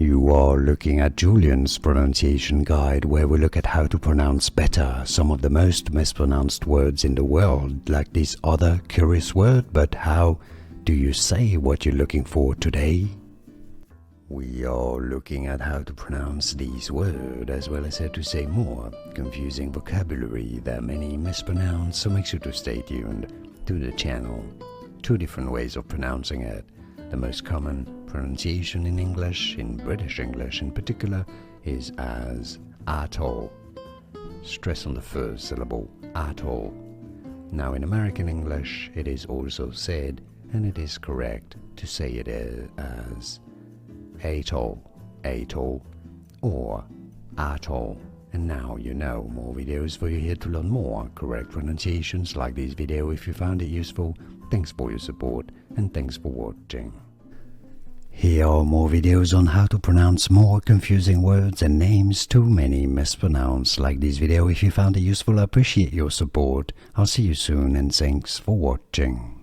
You are looking at Julian's pronunciation guide, where we look at how to pronounce better some of the most mispronounced words in the world, like this other curious word. But how do you say what you're looking for today? We are looking at how to pronounce these words, as well as how to say more confusing vocabulary that many mispronounce, so make sure to stay tuned to the channel. Two different ways of pronouncing it. The most common pronunciation in English, in British English in particular, is as atoll. Stress on the first syllable, atoll. Now in American English it is also said, and it is correct to say it as atoll, atoll, or atoll. And now you know. More videos for you here to learn more correct pronunciations like this video. If you found it useful, thanks for your support and thanks for watching. Here are more videos on how to pronounce more confusing words and names too many mispronounced. Like this video if you found it useful. I appreciate your support. I'll see you soon and thanks for watching.